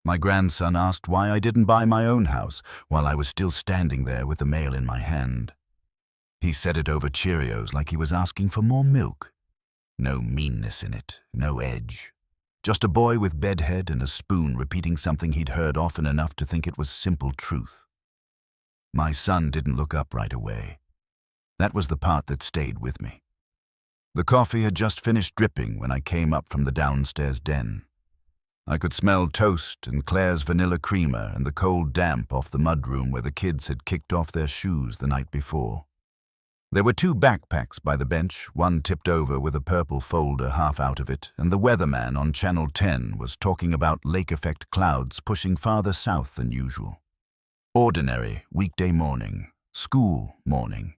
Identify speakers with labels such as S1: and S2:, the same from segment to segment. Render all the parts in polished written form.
S1: My grandson asked why I didn't buy my own house while I was still standing there with the mail in my hand. He said it over Cheerios like he was asking for more milk. No meanness in it, no edge. Just a boy with bedhead and a spoon repeating something he'd heard often enough to think it was simple truth. My son didn't look up right away. That was the part that stayed with me. The coffee had just finished dripping when I came up from the downstairs den. I could smell toast and Claire's vanilla creamer and the cold damp off the mudroom where the kids had kicked off their shoes the night before. There were 2 backpacks by the bench, one tipped over with a purple folder half out of it, and the weatherman on Channel 10 was talking about lake-effect clouds pushing farther south than usual. Ordinary, weekday morning, school morning.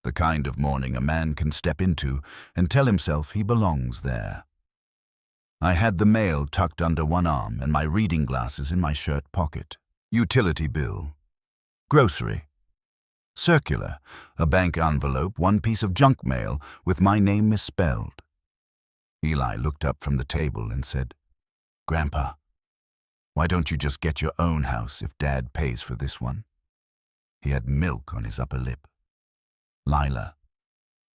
S1: The kind of morning a man can step into and tell himself he belongs there. I had the mail tucked under one arm and my reading glasses in my shirt pocket. Utility bill. Grocery. Circular, a bank envelope, one piece of junk mail with my name misspelled. Eli looked up from the table and said, "Grandpa, why don't you just get your own house if Dad pays for this one?" He had milk on his upper lip. Lila,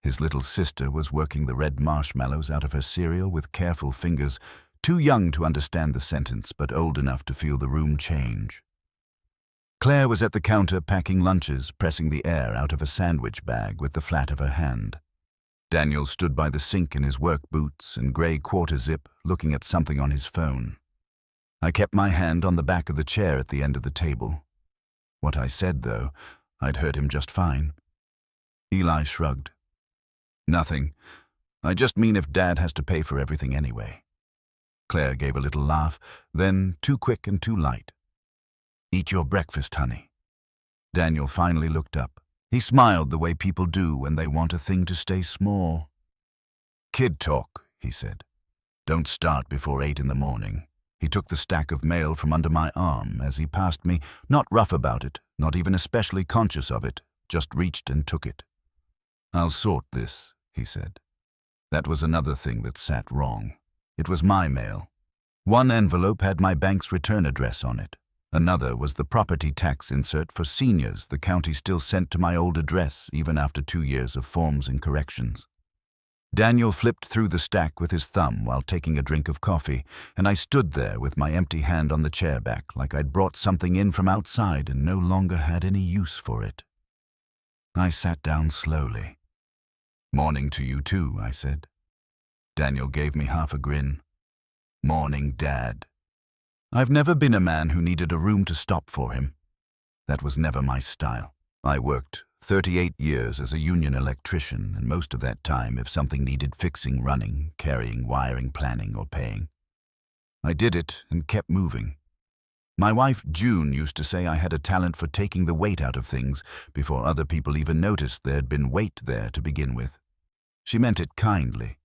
S1: his little sister, was working the red marshmallows out of her cereal with careful fingers, too young to understand the sentence but old enough to feel the room change. Claire was at the counter packing lunches, pressing the air out of a sandwich bag with the flat of her hand. Daniel stood by the sink in his work boots and grey quarter zip, looking at something on his phone. I kept my hand on the back of the chair at the end of the table. What I said, though, I'd heard him just fine. Eli shrugged. "Nothing. I just mean if Dad has to pay for everything anyway." Claire gave a little laugh, then too quick and too light. "Eat your breakfast, honey." Daniel finally looked up. He smiled the way people do when they want a thing to stay small. "Kid talk," he said. "Don't start before 8 in the morning." He took the stack of mail from under my arm as he passed me, not rough about it, not even especially conscious of it, just reached and took it. "I'll sort this," he said. That was another thing that sat wrong. It was my mail. One envelope had my bank's return address on it. Another was the property tax insert for seniors the county still sent to my old address even after 2 years of forms and corrections. Daniel flipped through the stack with his thumb while taking a drink of coffee, and I stood there with my empty hand on the chair back like I'd brought something in from outside and no longer had any use for it. I sat down slowly. "Morning to you too," I said. Daniel gave me half a grin. "Morning, Dad." I've never been a man who needed a room to stop for him. That was never my style. I worked 38 years as a union electrician, and most of that time if something needed fixing, running, carrying, wiring, planning, or paying. I did it and kept moving. My wife, June, used to say I had a talent for taking the weight out of things before other people even noticed there had been weight there to begin with. She meant it kindly.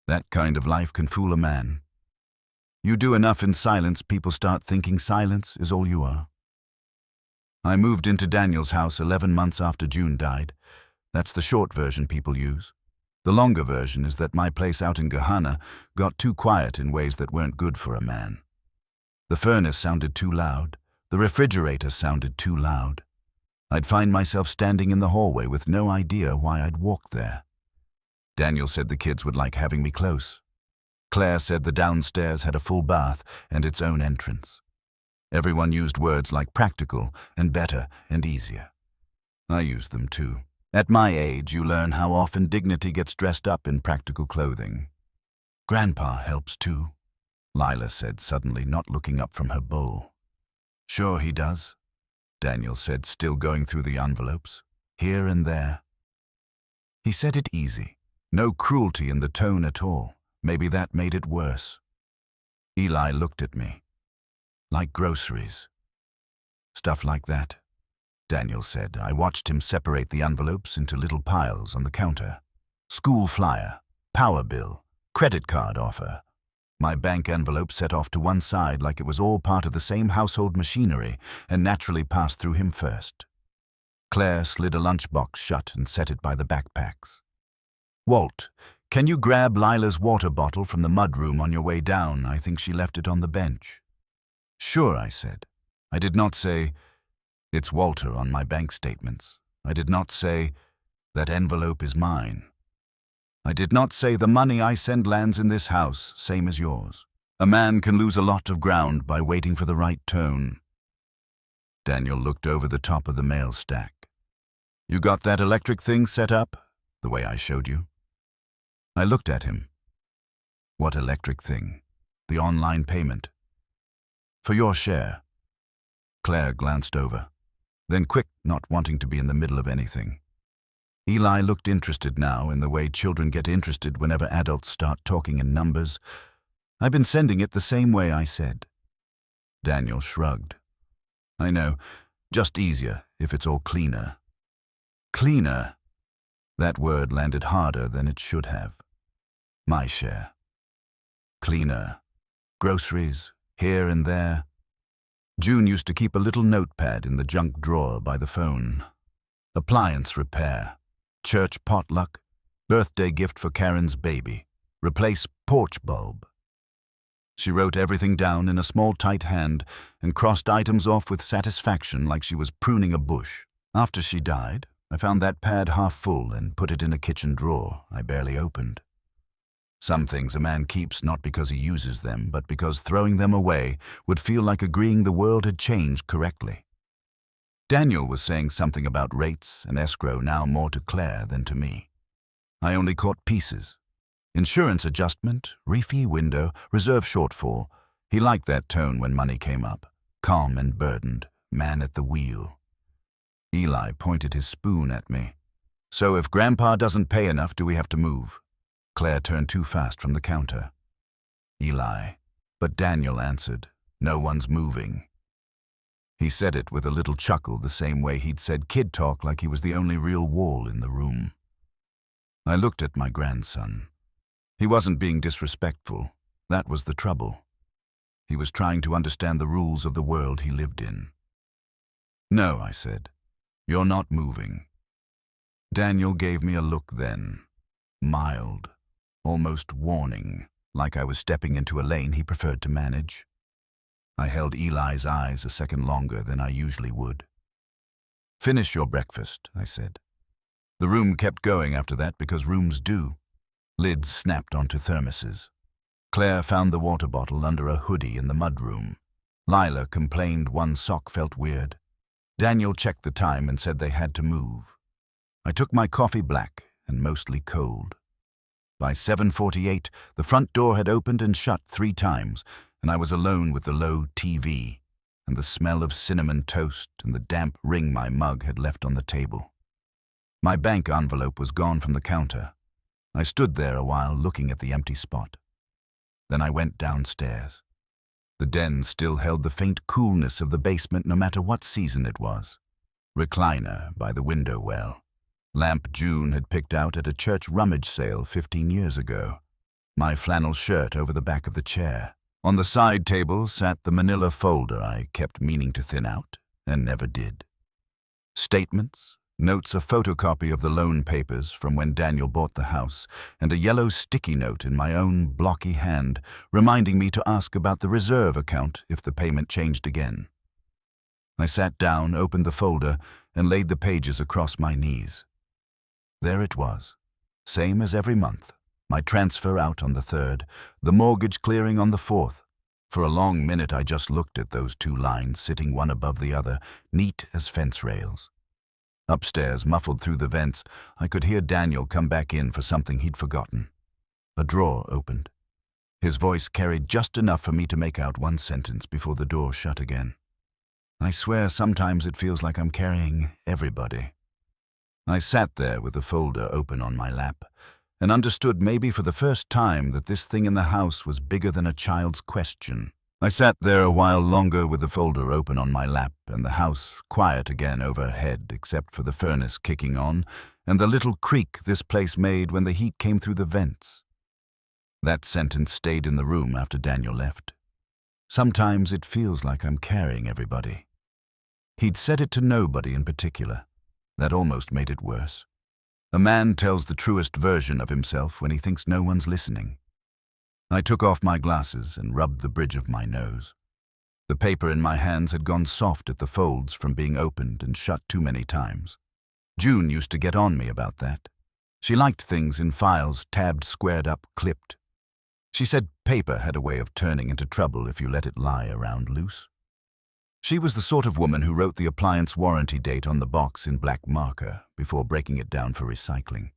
S1: That kind of life can fool a man. You do enough in silence, people start thinking silence is all you are. I moved into Daniel's house 11 months after June died. That's the short version people use. The longer version is that my place out in Gahanna got too quiet in ways that weren't good for a man. The furnace sounded too loud. The refrigerator sounded too loud. I'd find myself standing in the hallway with no idea why I'd walked there. Daniel said the kids would like having me close. Claire said the downstairs had a full bath and its own entrance. Everyone used words like practical and better and easier. I used them too. At my age, you learn how often dignity gets dressed up in practical clothing. "Grandpa helps too," Lila said suddenly, not looking up from her bowl. "Sure he does," Daniel said, still going through the envelopes, here and there. He said it easy, no cruelty in the tone at all. Maybe that made it worse. Eli looked at me. "Like groceries." "Stuff like that," Daniel said. I watched him separate the envelopes into little piles on the counter. School flyer, power bill, credit card offer. My bank envelope set off to one side like it was all part of the same household machinery and naturally passed through him first. Claire slid a lunchbox shut and set it by the backpacks. "Walt, can you grab Lila's water bottle from the mudroom on your way down? I think she left it on the bench." Sure, I said. I did not say, it's Walter on my bank statements. I did not say, that envelope is mine. I did not say the money I send lands in this house, same as yours. A man can lose a lot of ground by waiting for the right tone. Daniel looked over the top of the mail stack. You got that electric thing set up, the way I showed you? I looked at him. What electric thing? The online payment. For your share. Claire glanced over. Then quick, not wanting to be in the middle of anything. Eli looked interested now in the way children get interested whenever adults start talking in numbers. I've been sending it the same way I said. Daniel shrugged. I know, just easier if it's all cleaner. Cleaner. That word landed harder than it should have. My share. Cleaner. Groceries, here and there. June used to keep a little notepad in the junk drawer by the phone. Appliance repair. Church potluck. Birthday gift for Karen's baby. Replace porch bulb. She wrote everything down in a small tight hand and crossed items off with satisfaction like she was pruning a bush. After she died, I found that pad half full and put it in a kitchen drawer I barely opened. Some things a man keeps not because he uses them, but because throwing them away would feel like agreeing the world had changed correctly. Daniel was saying something about rates and escrow now more to Claire than to me. I only caught pieces. Insurance adjustment, refee window, reserve shortfall. He liked that tone when money came up. Calm and burdened, man at the wheel. Eli pointed his spoon at me. So if Grandpa doesn't pay enough, do we have to move? Claire turned too fast from the counter. Eli. But Daniel answered, no one's moving. He said it with a little chuckle the same way he'd said kid talk like he was the only real wall in the room. I looked at my grandson. He wasn't being disrespectful. That was the trouble. He was trying to understand the rules of the world he lived in. No, I said. You're not moving. Daniel gave me a look then. Mild. Almost warning, like I was stepping into a lane he preferred to manage. I held Eli's eyes a second longer than I usually would. Finish your breakfast, I said. The room kept going after that because rooms do. Lids snapped onto thermoses. Claire found the water bottle under a hoodie in the mudroom. Lila complained one sock felt weird. Daniel checked the time and said they had to move. I took my coffee black and mostly cold. By 7:48, the front door had opened and shut 3 times, and I was alone with the low TV and the smell of cinnamon toast and the damp ring my mug had left on the table. My bank envelope was gone from the counter. I stood there a while looking at the empty spot. Then I went downstairs. The den still held the faint coolness of the basement no matter what season it was. Recliner by the window well. Lamp June had picked out at a church rummage sale 15 years ago. My flannel shirt over the back of the chair. On the side table sat the manila folder I kept meaning to thin out and never did. Statements, notes, a photocopy of the loan papers from when Daniel bought the house, and a yellow sticky note in my own blocky hand reminding me to ask about the reserve account if the payment changed again. I sat down, opened the folder, and laid the pages across my knees. There it was, same as every month. My transfer out on the 3rd, the mortgage clearing on the 4th. For a long minute I just looked at those 2 lines sitting one above the other, neat as fence rails. Upstairs, muffled through the vents, I could hear Daniel come back in for something he'd forgotten. A drawer opened. His voice carried just enough for me to make out one sentence before the door shut again. I swear sometimes it feels like I'm carrying everybody. I sat there with the folder open on my lap and understood maybe for the first time that this thing in the house was bigger than a child's question. I sat there a while longer with the folder open on my lap and the house quiet again overhead except for the furnace kicking on and the little creak this place made when the heat came through the vents. That sentence stayed in the room after Daniel left. Sometimes it feels like I'm carrying everybody. He'd said it to nobody in particular. That almost made it worse. A man tells the truest version of himself when he thinks no one's listening. I took off my glasses and rubbed the bridge of my nose. The paper in my hands had gone soft at the folds from being opened and shut too many times. June used to get on me about that. She liked things in files tabbed, squared up, clipped. She said paper had a way of turning into trouble if you let it lie around loose. She was the sort of woman who wrote the appliance warranty date on the box in black marker before breaking it down for recycling.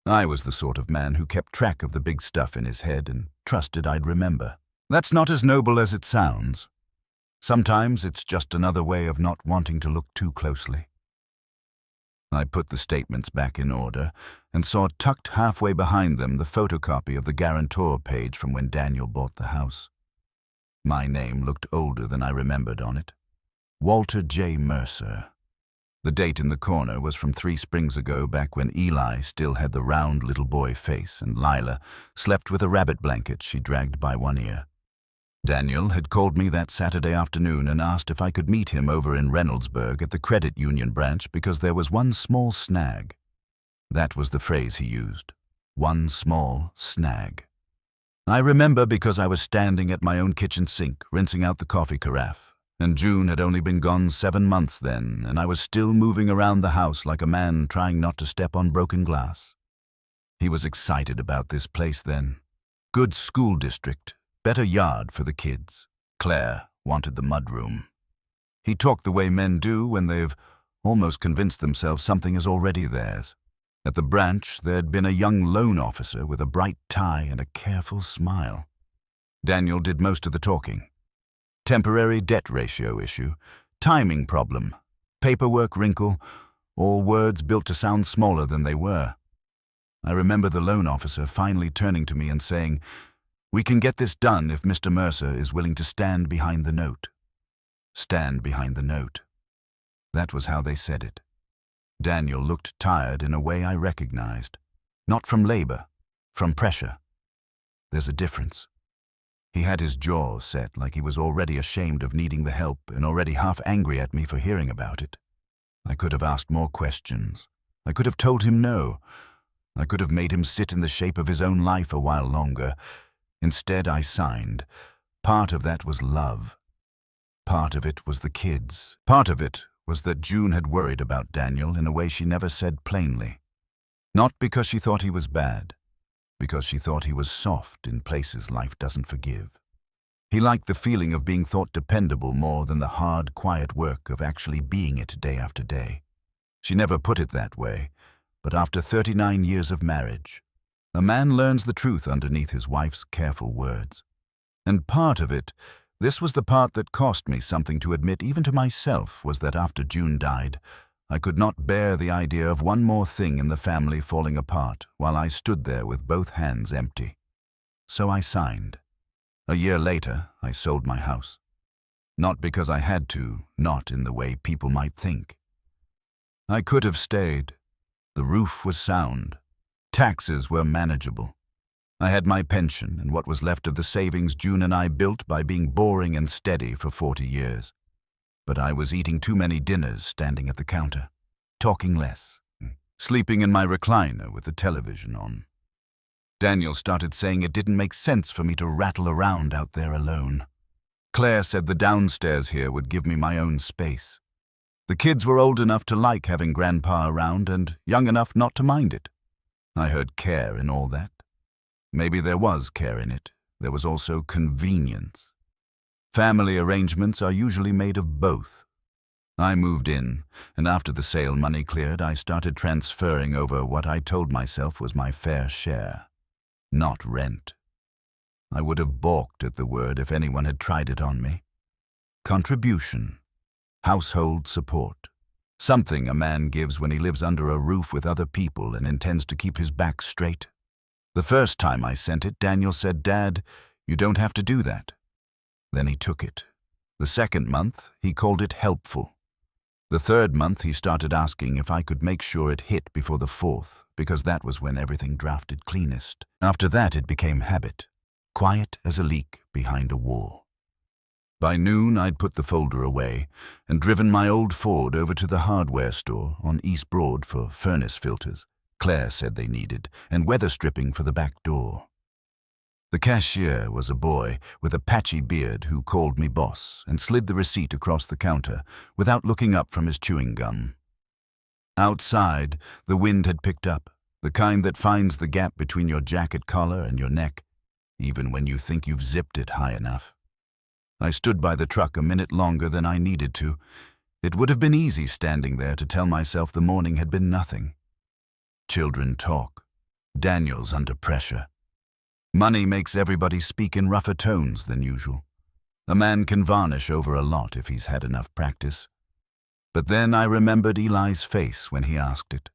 S1: I was the sort of man who kept track of the big stuff in his head and trusted I'd remember. That's not as noble as it sounds. Sometimes it's just another way of not wanting to look too closely. I put the statements back in order and saw tucked halfway behind them the photocopy of the guarantor page from when Daniel bought the house. My name looked older than I remembered on it. Walter J. Mercer. The date in the corner was from 3 springs ago, back when Eli still had the round little boy face and Lila slept with a rabbit blanket she dragged by one ear. Daniel had called me that Saturday afternoon and asked if I could meet him over in Reynoldsburg at the credit union branch because there was one small snag. That was the phrase he used. One small snag. I remember because I was standing at my own kitchen sink, rinsing out the coffee carafe, and June had only been gone 7 months then, and I was still moving around the house like a man trying not to step on broken glass. He was excited about this place then. Good school district. Better yard for the kids. Claire wanted the mudroom. He talked the way men do when they've almost convinced themselves something is already theirs. At the branch, there'd been a young loan officer with a bright tie and a careful smile. Daniel did most of the talking. Temporary debt ratio issue, timing problem, paperwork wrinkle, all words built to sound smaller than they were. I remember the loan officer finally turning to me and saying, "We can get this done if Mr. Mercer is willing to stand behind the note." Stand behind the note. That was how they said it. Daniel looked tired in a way I recognized. Not from labor, from pressure. There's a difference. He had his jaw set like he was already ashamed of needing the help and already half angry at me for hearing about it. I could have asked more questions. I could have told him no. I could have made him sit in the shape of his own life a while longer. Instead, I signed. Part of that was love. Part of it was the kids. Part of it was that June had worried about Daniel in a way she never said plainly. Not because she thought he was bad, because she thought he was soft in places life doesn't forgive. He liked the feeling of being thought dependable more than the hard, quiet work of actually being it day after day. She never put it that way, but after 39 years of marriage, a man learns the truth underneath his wife's careful words. And part of it, this was the part that cost me something to admit even to myself, was that after June died, I could not bear the idea of one more thing in the family falling apart while I stood there with both hands empty. So I signed. A year later, I sold my house. Not because I had to, not in the way people might think. I could have stayed. The roof was sound. Taxes were manageable. I had my pension and what was left of the savings June and I built by being boring and steady for 40 years. But I was eating too many dinners standing at the counter, talking less, sleeping in my recliner with the television on. Daniel started saying it didn't make sense for me to rattle around out there alone. Claire said the downstairs here would give me my own space. The kids were old enough to like having Grandpa around and young enough not to mind it. I heard care in all that. Maybe there was care in it. There was also convenience. Family arrangements are usually made of both. I moved in, and after the sale money cleared, I started transferring over what I told myself was my fair share. Not rent. I would have balked at the word if anyone had tried it on me. Contribution. Household support. Something a man gives when he lives under a roof with other people and intends to keep his back straight. The first time I sent it, Daniel said, "Dad, you don't have to do that." Then he took it. The second month, he called it helpful. The third month, he started asking if I could make sure it hit before the fourth, because that was when everything drafted cleanest. After that, it became habit, quiet as a leak behind a wall. By noon, I'd put the folder away and driven my old Ford over to the hardware store on East Broad for furnace filters Claire said they needed, and weather stripping for the back door. The cashier was a boy with a patchy beard who called me boss and slid the receipt across the counter without looking up from his chewing gum. Outside, the wind had picked up, the kind that finds the gap between your jacket collar and your neck, even when you think you've zipped it high enough. I stood by the truck a minute longer than I needed to. It would have been easy standing there to tell myself the morning had been nothing. Children talk. Daniel's under pressure. Money makes everybody speak in rougher tones than usual. A man can varnish over a lot if he's had enough practice. But then I remembered Eli's face when he asked it.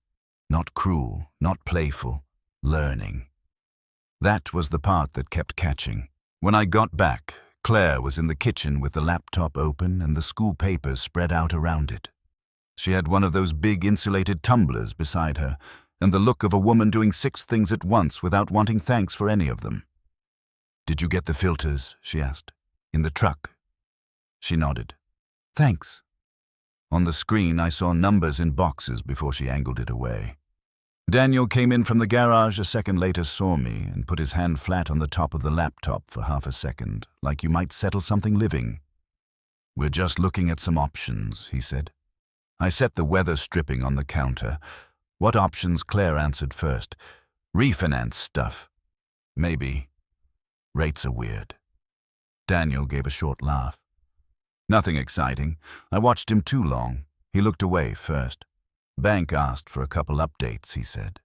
S1: Not cruel, not playful, learning. That was the part that kept catching. When I got back, Claire was in the kitchen with the laptop open and the school papers spread out around it. She had one of those big insulated tumblers beside her, and the look of a woman doing 6 things at once without wanting thanks for any of them. "Did you get the filters?" she asked. "In the truck?" She nodded. "Thanks." On the screen, I saw numbers in boxes before she angled it away. Daniel came in from the garage a second later, saw me, and put his hand flat on the top of the laptop for half a second, like you might settle something living. "We're just looking at some options," he said. I set the weather stripping on the counter. What options? Claire answered first. "Refinance stuff. Maybe. Rates are weird." Daniel gave a short laugh. "Nothing exciting. I watched him too long. He looked away first. Bank asked for a couple updates," he said.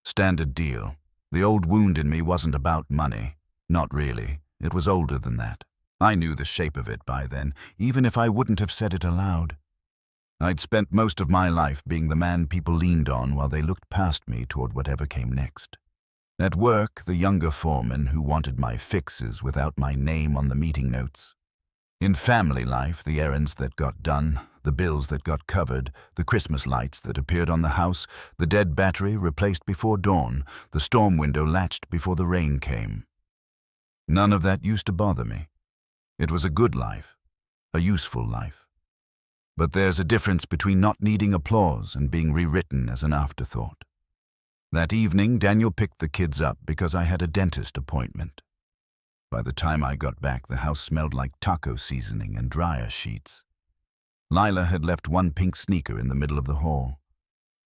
S1: "Standard deal. The old wound in me wasn't about money. Not really. It was older than that. I knew the shape of it by then, even if I wouldn't have said it aloud. I'd spent most of my life being the man people leaned on while they looked past me toward whatever came next. At work, the younger foreman who wanted my fixes without my name on the meeting notes. In family life, the errands that got done, the bills that got covered, the Christmas lights that appeared on the house, the dead battery replaced before dawn, the storm window latched before the rain came. None of that used to bother me. It was a good life, a useful life. But there's a difference between not needing applause and being rewritten as an afterthought. That evening, Daniel picked the kids up because I had a dentist appointment. By the time I got back, the house smelled like taco seasoning and dryer sheets. Lila had left one pink sneaker in the middle of the hall.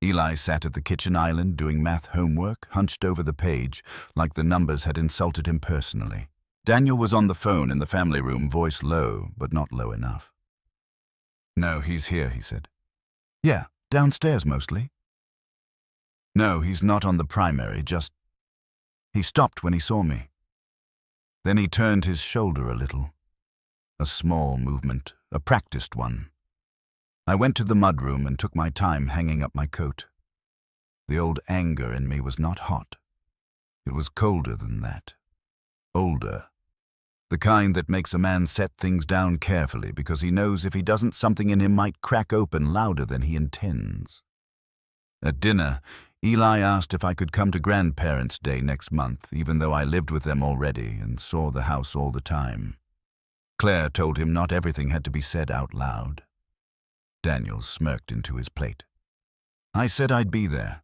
S1: Eli sat at the kitchen island doing math homework, hunched over the page, like the numbers had insulted him personally. Daniel was on the phone in the family room, voice low, but not low enough. "No, he's here," he said. "Yeah, downstairs mostly." "No, he's not on the primary, just..." He stopped when he saw me. Then he turned his shoulder a little. A small movement, a practiced one. I went to the mudroom and took my time hanging up my coat. The old anger in me was not hot. It was colder than that. Older. The kind that makes a man set things down carefully because he knows if he doesn't, something in him might crack open louder than he intends. At dinner, Eli asked if I could come to Grandparents' Day next month, even though I lived with them already and saw the house all the time. Claire told him not everything had to be said out loud. Daniel smirked into his plate. I said I'd be there.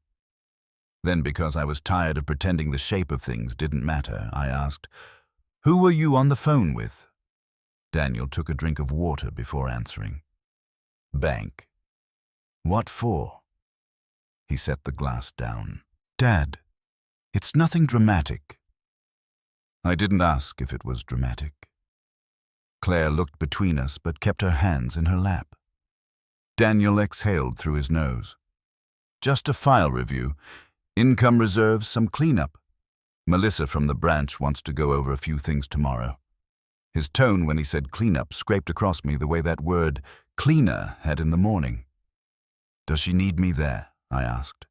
S1: Then, because I was tired of pretending the shape of things didn't matter, I asked, "Who were you on the phone with?" Daniel took a drink of water before answering. "Bank." "What for?" He set the glass down. "Dad, it's nothing dramatic." I didn't ask if it was dramatic. Claire looked between us but kept her hands in her lap. Daniel exhaled through his nose. "Just a file review. Income reserves, some cleanup. Melissa from the branch wants to go over a few things tomorrow." His tone when he said cleanup scraped across me the way that word cleaner had in the morning. "Does she need me there?" I asked.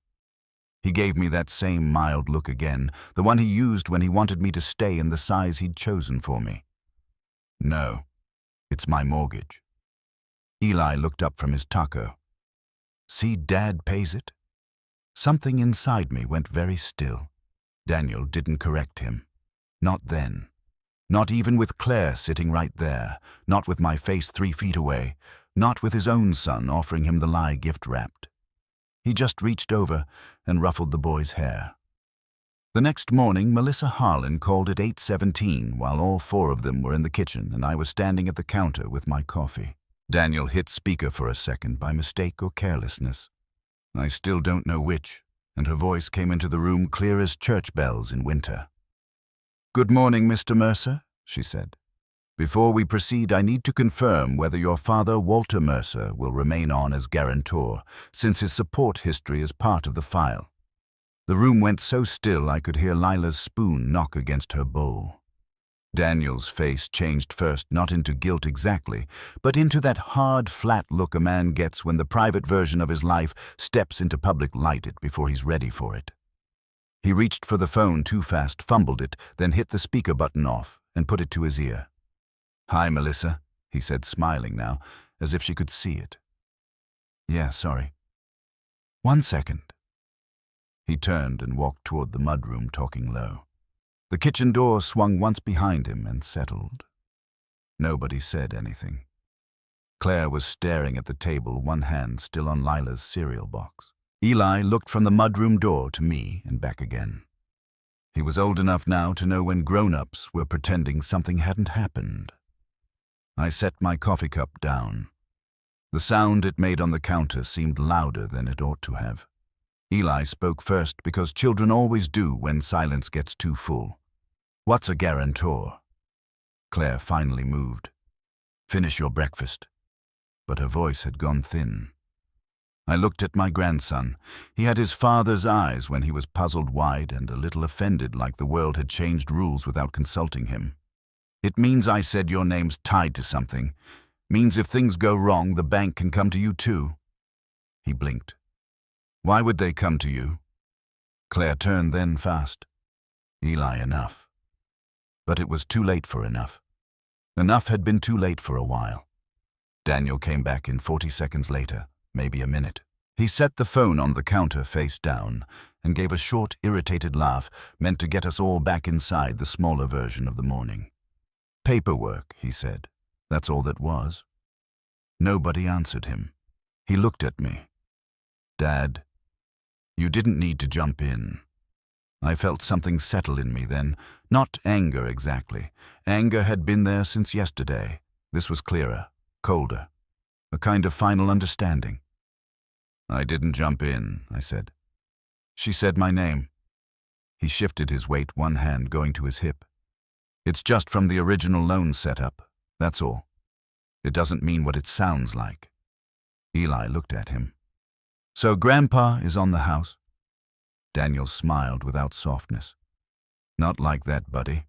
S1: He gave me that same mild look again, the one he used when he wanted me to stay in the size he'd chosen for me. "No, it's my mortgage." Eli looked up from his taco. "See, Dad pays it?" Something inside me went very still. Daniel didn't correct him. Not then. Not even with Claire sitting right there. Not with my face 3 feet away. Not with his own son offering him the lie gift wrapped. He just reached over and ruffled the boy's hair. The next morning, Melissa Harlan called at 8:17 while all four of them were in the kitchen and I was standing at the counter with my coffee. Daniel hit speaker for a second by mistake or carelessness. I still don't know which, and her voice came into the room clear as church bells in winter. "Good morning, Mr. Mercer," she said. "Before we proceed, I need to confirm whether your father, Walter Mercer, will remain on as guarantor, since his support history is part of the file." The room went so still I could hear Lila's spoon knock against her bowl. Daniel's face changed first, not into guilt exactly, but into that hard, flat look a man gets when the private version of his life steps into public light before he's ready for it. He reached for the phone too fast, fumbled it, then hit the speaker button off and put it to his ear. "Hi, Melissa," he said, smiling now, as if she could see it. "Yeah, sorry. 1 second." He turned and walked toward the mudroom, talking low. The kitchen door swung once behind him and settled. Nobody said anything. Claire was staring at the table, one hand still on Lila's cereal box. Eli looked from the mudroom door to me and back again. He was old enough now to know when grown-ups were pretending something hadn't happened. I set my coffee cup down. The sound it made on the counter seemed louder than it ought to have. Eli spoke first because children always do when silence gets too full. "What's a guarantor?" Claire finally moved. "Finish your breakfast." But her voice had gone thin. I looked at my grandson. He had his father's eyes when he was puzzled wide and a little offended, like the world had changed rules without consulting him. "It means," I said, "your name's tied to something. Means if things go wrong, the bank can come to you too." He blinked. "Why would they come to you?" Claire turned then fast. "Eli, enough." But it was too late for enough. Enough had been too late for a while. Daniel came back in 40 seconds later, maybe a minute. He set the phone on the counter face down and gave a short, irritated laugh meant to get us all back inside the smaller version of the morning. "Paperwork," he said. "That's all that was." Nobody answered him. He looked at me. "Dad, you didn't need to jump in." I felt something settle in me then, not anger exactly. Anger had been there since yesterday. This was clearer, colder, a kind of final understanding. "I didn't jump in," I said. "She said my name." He shifted his weight, one hand going to his hip. "It's just from the original loan setup, that's all. It doesn't mean what it sounds like." Eli looked at him. "So Grandpa is on the house?" Daniel smiled without softness. "Not like that, buddy.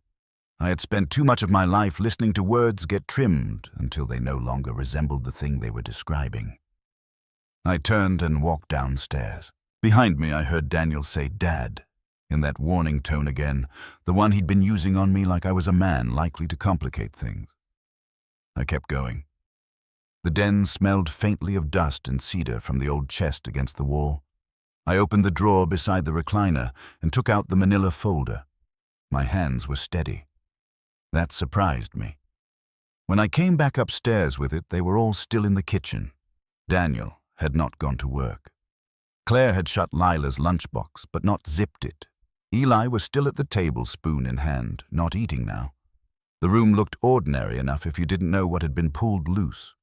S1: I had spent too much of my life listening to words get trimmed until they no longer resembled the thing they were describing." I turned and walked downstairs. Behind me I heard Daniel say, "Dad," in that warning tone again, the one he'd been using on me like I was a man likely to complicate things. I kept going. The den smelled faintly of dust and cedar from the old chest against the wall. I opened the drawer beside the recliner and took out the manila folder. My hands were steady. That surprised me. When I came back upstairs with it, they were all still in the kitchen. Daniel had not gone to work. Claire had shut Lila's lunchbox, but not zipped it. Eli was still at the table, spoon in hand, not eating now. The room looked ordinary enough if you didn't know what had been pulled loose.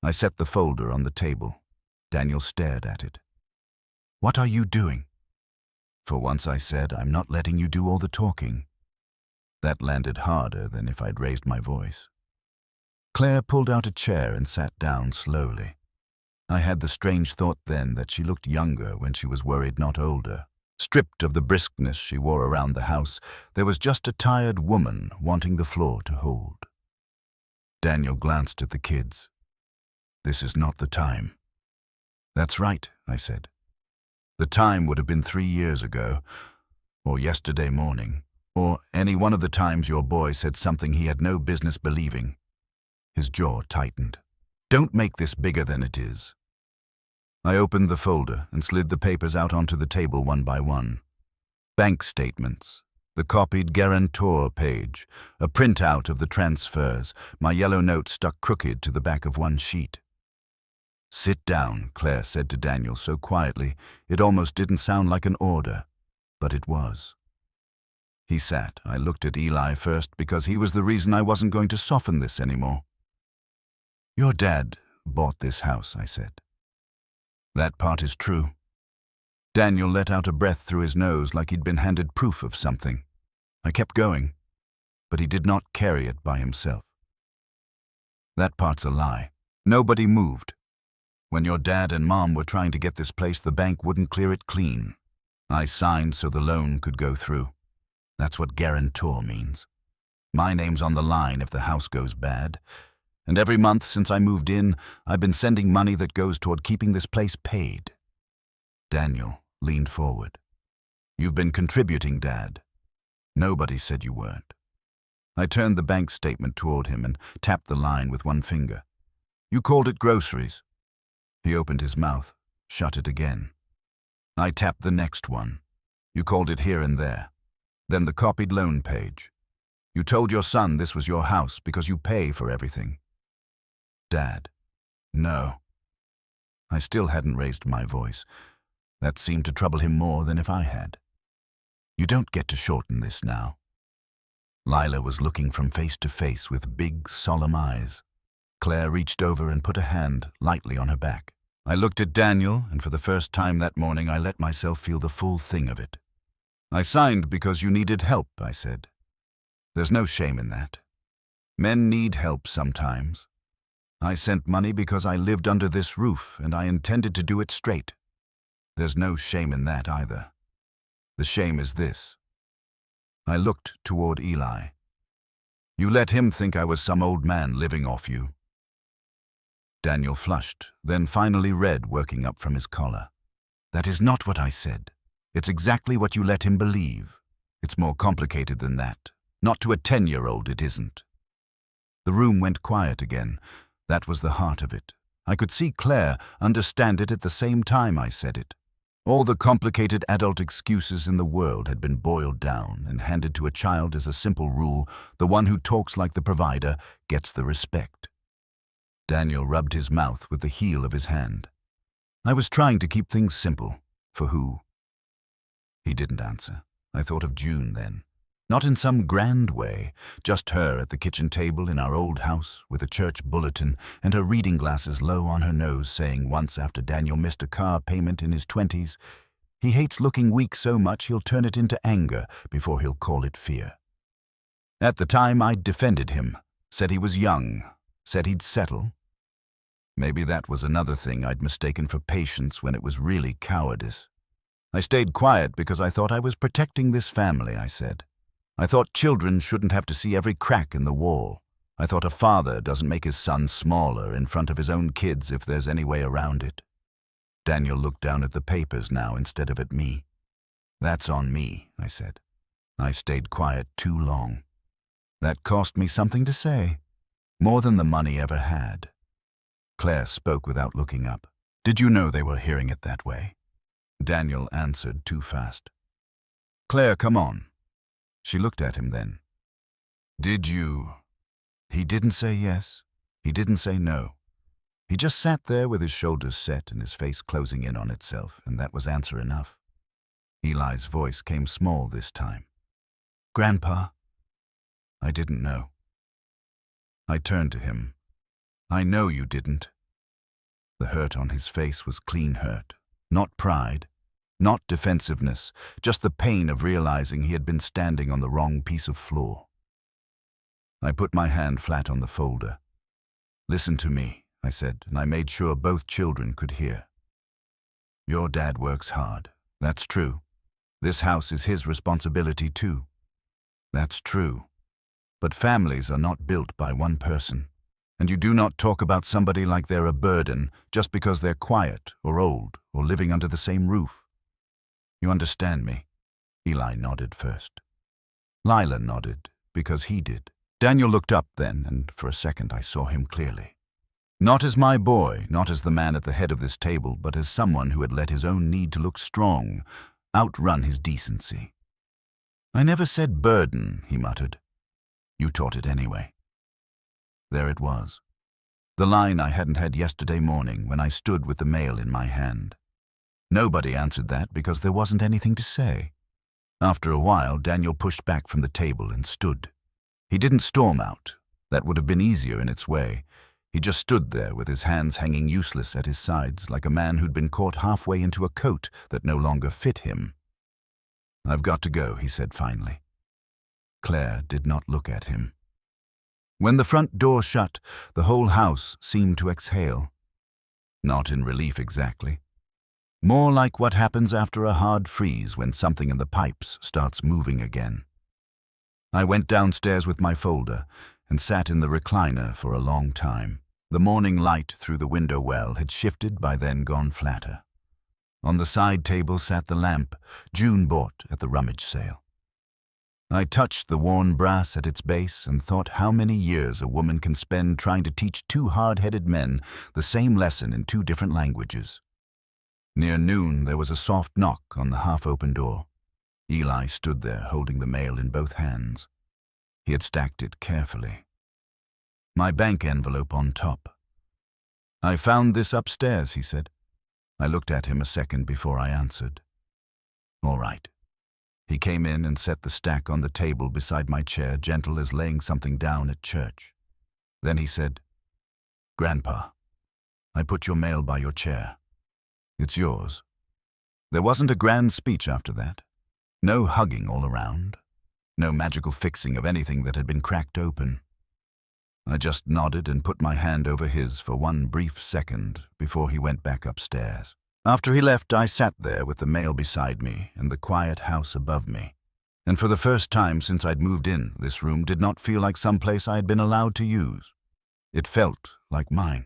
S1: I set the folder on the table. Daniel stared at it. "What are you doing?" "For once," I said, "I'm not letting you do all the talking." That landed harder than if I'd raised my voice. Claire pulled out a chair and sat down slowly. I had the strange thought then that she looked younger when she was worried, not older. Stripped of the briskness she wore around the house, there was just a tired woman wanting the floor to hold. Daniel glanced at the kids. "This is not the time." "That's right," I said. The time would have been 3 years ago, or yesterday morning, or any one of the times your boy said something he had no business believing. His jaw tightened. "Don't make this bigger than it is." I opened the folder and slid the papers out onto the table one by one. Bank statements, the copied guarantor page, a printout of the transfers, my yellow note stuck crooked to the back of one sheet. "Sit down," Claire said to Daniel so quietly it almost didn't sound like an order, but it was. He sat. I looked at Eli first because he was the reason I wasn't going to soften this anymore. "Your dad bought this house," I said. "That part is true." Daniel let out a breath through his nose like he'd been handed proof of something. I kept going, but he did not carry it by himself. "That part's a lie. Nobody moved. When your dad and mom were trying to get this place, the bank wouldn't clear it clean. I signed so the loan could go through. That's what guarantor means. My name's on the line if the house goes bad. And every month since I moved in, I've been sending money that goes toward keeping this place paid." Daniel leaned forward. "You've been contributing, Dad. Nobody said you weren't." I turned the bank statement toward him and tapped the line with one finger. "You called it groceries." He opened his mouth, shut it again. I tapped the next one. "You called it here and there." Then the copied loan page. "You told your son this was your house because you pay for everything." "Dad, no." I still hadn't raised my voice. That seemed to trouble him more than if I had. "You don't get to shorten this now." Lila was looking from face to face with big, solemn eyes. Claire reached over and put a hand lightly on her back. I looked at Daniel, and for the first time that morning I let myself feel the full thing of it. "I signed because you needed help," I said. "There's no shame in that. Men need help sometimes. I sent money because I lived under this roof, and I intended to do it straight. There's no shame in that either. The shame is this." I looked toward Eli. "You let him think I was some old man living off you." Daniel flushed, then finally red working up from his collar. "That is not what I said. It's exactly what you let him believe. It's more complicated than that. Not to a 10-year-old it isn't." The room went quiet again. That was the heart of it. I could see Claire understand it at the same time I said it. All the complicated adult excuses in the world had been boiled down and handed to a child as a simple rule: the one who talks like the provider gets the respect. Daniel rubbed his mouth with the heel of his hand. "I was trying to keep things simple. For who?" He didn't answer. I thought of June then. Not in some grand way, just her at the kitchen table in our old house with a church bulletin and her reading glasses low on her nose, saying once after Daniel missed a car payment in his 20s, "He hates looking weak so much he'll turn it into anger before he'll call it fear." At the time I'd defended him, said he was young, said he'd settle. Maybe that was another thing I'd mistaken for patience when it was really cowardice. I stayed quiet because I thought I was protecting this family, I said. I thought children shouldn't have to see every crack in the wall. I thought a father doesn't make his son smaller in front of his own kids if there's any way around it. Daniel looked down at the papers now instead of at me. "That's on me," I said. "I stayed quiet too long. That cost me something to say, more than the money ever had." Claire spoke without looking up. "Did you know they were hearing it that way?" Daniel answered too fast. "Claire, come on." She looked at him then. "Did you?" He didn't say yes. He didn't say no. He just sat there with his shoulders set and his face closing in on itself, and that was answer enough. Eli's voice came small this time. "Grandpa?" I didn't know. I turned to him. "I know you didn't." The hurt on his face was clean hurt, not pride, not defensiveness, just the pain of realizing he had been standing on the wrong piece of floor. I put my hand flat on the folder. "Listen to me," I said, and I made sure both children could hear. "Your dad works hard. That's true. This house is his responsibility too. That's true. But families are not built by one person, and you do not talk about somebody like they're a burden just because they're quiet or old or living under the same roof. You understand me?" Eli nodded first. Lila nodded, because he did. Daniel looked up then, and for a second I saw him clearly. Not as my boy, not as the man at the head of this table, but as someone who had let his own need to look strong outrun his decency. "I never said burden," he muttered. "You taught it anyway." There it was. The line I hadn't had yesterday morning when I stood with the mail in my hand. Nobody answered that because there wasn't anything to say. After a while, Daniel pushed back from the table and stood. He didn't storm out. That would have been easier in its way. He just stood there with his hands hanging useless at his sides, like a man who'd been caught halfway into a coat that no longer fit him. "I've got to go," he said finally. Claire did not look at him. When the front door shut, the whole house seemed to exhale. Not in relief exactly. More like what happens after a hard freeze when something in the pipes starts moving again. I went downstairs with my folder and sat in the recliner for a long time. The morning light through the window well had shifted, by then gone flatter. On the side table sat the lamp June bought at the rummage sale. I touched the worn brass at its base and thought how many years a woman can spend trying to teach two hard-headed men the same lesson in two different languages. Near noon, there was a soft knock on the half-open door. Eli stood there holding the mail in both hands. He had stacked it carefully. My bank envelope on top. "I found this upstairs," he said. I looked at him a second before I answered. "All right." He came in and set the stack on the table beside my chair, gentle as laying something down at church. Then he said, "Grandpa, I put your mail by your chair. It's yours." There wasn't a grand speech after that. No hugging all around. No magical fixing of anything that had been cracked open. I just nodded and put my hand over his for one brief second before he went back upstairs. After he left, I sat there with the mail beside me and the quiet house above me. And for the first time since I'd moved in, this room did not feel like some place I had been allowed to use. It felt like mine.